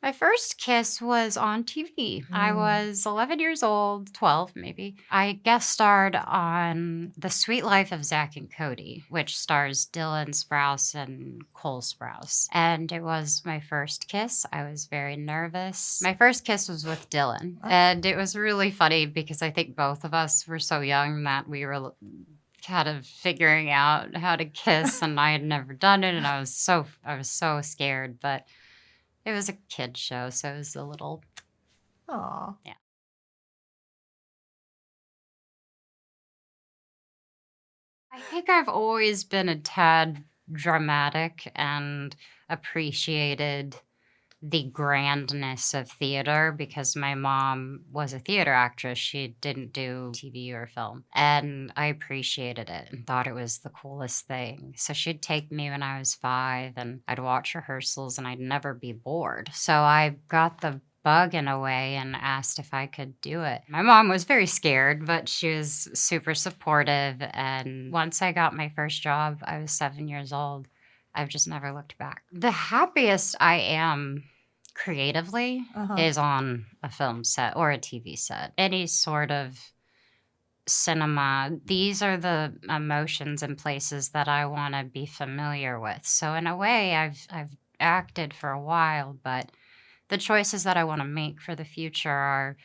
My first kiss was on TV. I was 11 years old, 12 maybe. I guest starred on The Sweet Life of Zach and Cody, which stars Dylan Sprouse and Cole Sprouse. And it was my first kiss. I was very nervous. My first kiss was with Dylan. And it was really funny because I think both of us were so young that we were kind of figuring out how to kiss, and I had never done it, and I was so scared, but it was a kid show, so it was a little, Aw. yeah. I think I've always been a tad dramatic and appreciated the grandness of theater because my mom was a theater actress. She didn't do TV or film. And I appreciated it and thought it was the coolest thing. So she'd take me when I was 5 and I'd watch rehearsals and I'd never be bored. So I got the bug in a way and asked if I could do it. My mom was very scared, but she was super supportive. And once I got my first job, I was 7 years old. I've just never looked back. The happiest I am creatively is on a film set or a TV set. Any sort of cinema, these are the emotions and places that I want to be familiar with. So in a way, I've acted for a while, but the choices that I want to make for the future are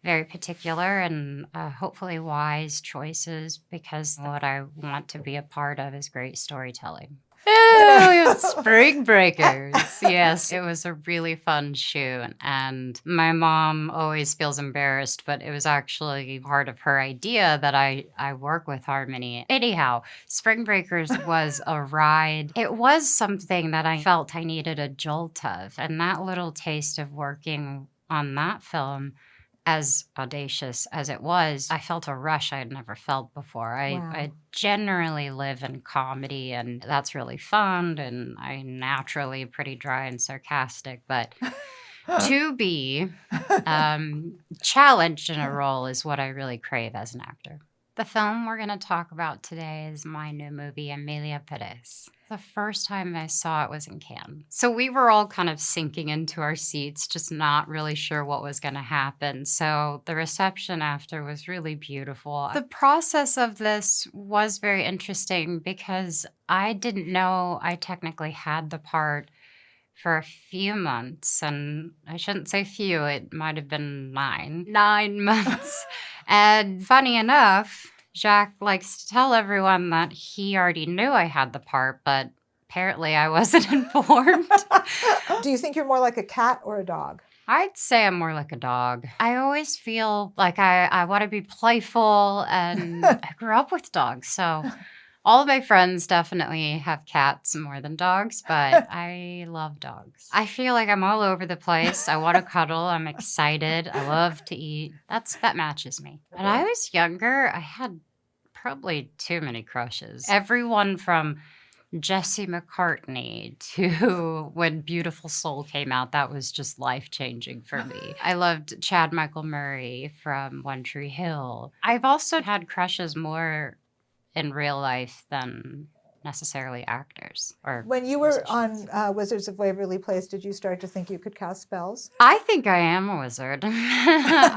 very particular and hopefully wise choices because what I want to be a part of is great storytelling. Oh, Spring Breakers. Yes, it was a really fun shoot. And my mom always feels embarrassed, but it was actually part of her idea that I work with Harmony. Anyhow, Spring Breakers was a ride. It was something that I felt I needed a jolt of. And that little taste of working on that film, as audacious as it was, I felt a rush I had never felt before. I generally live in comedy, and that's really fun, and I'm naturally pretty dry and sarcastic, but to be challenged in a role is what I really crave as an actor. The film we're going to talk about today is my new movie, Emilia, Pérez. The first time I saw it was in Cannes. So we were all kind of sinking into our seats, just not really sure what was going to happen. So the reception after was really beautiful. The process of this was very interesting because I didn't know I technically had the part for a few months. And I shouldn't say few, it might have been 9 months. And funny enough, Jacques likes to tell everyone that he already knew I had the part, but apparently I wasn't informed. Do you think you're more like a cat or a dog? I'd say I'm more like a dog. I always feel like I want to be playful, and I grew up with dogs, so all of my friends definitely have cats more than dogs, but I love dogs. I feel like I'm all over the place. I want to cuddle. I'm excited. I love to eat. That matches me. When I was younger, I had probably too many crushes. Everyone from Jesse McCartney to when Beautiful Soul came out, that was just life-changing for me. I loved Chad Michael Murray from One Tree Hill. I've also had crushes more in real life than necessarily actors or When you were musicians. on Wizards of Waverly Place, did you start to think you could cast spells? I think I am a wizard.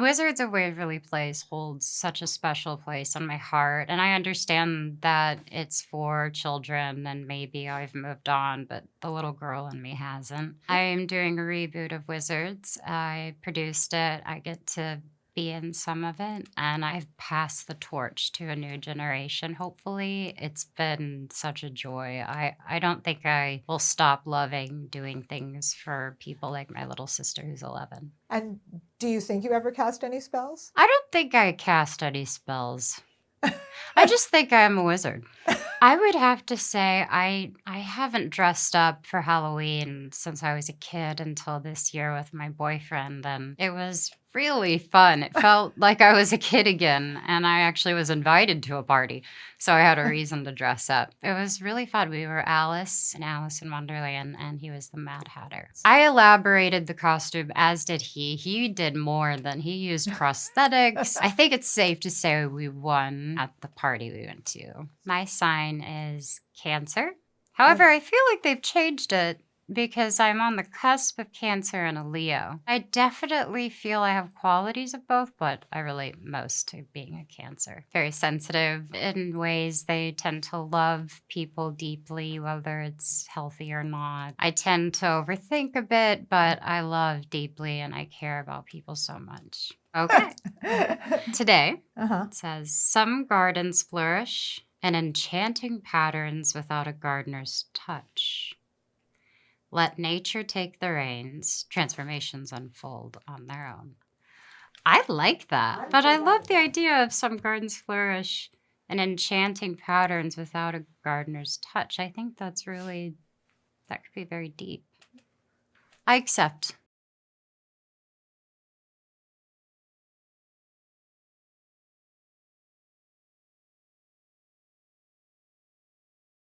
Wizards of Waverly Place holds such a special place in my heart, and I understand that it's for children and maybe I've moved on, but the little girl in me hasn't. I am doing a reboot of Wizards. I produced it. I get to be in some of it, and I've passed the torch to a new generation, hopefully. It's been such a joy. I don't think I will stop loving doing things for people like my little sister who's 11. And do you think you ever cast any spells? I don't think I cast any spells. I just think I'm a wizard. I would have to say I haven't dressed up for Halloween since I was a kid until this year with my boyfriend, and it was really fun. It felt like I was a kid again, and I actually was invited to a party, so I had a reason to dress up. It was really fun. We were Alice and Alice in Wonderland, and he was the Mad Hatter. I elaborated the costume, as did he. He did more than he used prosthetics. I think it's safe to say we won at the party we went to. My sign is Cancer. However, I feel like they've changed it because I'm on the cusp of Cancer and a Leo. I definitely feel I have qualities of both, but I relate most to being a Cancer. Very sensitive in ways. They tend to love people deeply, whether it's healthy or not. I tend to overthink a bit, but I love deeply and I care about people so much. Okay. Today, Uh-huh. it says, some gardens flourish in enchanting patterns without a gardener's touch. Let nature take the reins, transformations unfold on their own. I like that, but I love the idea of some gardens flourish in enchanting patterns without a gardener's touch. I think that could be very deep. I accept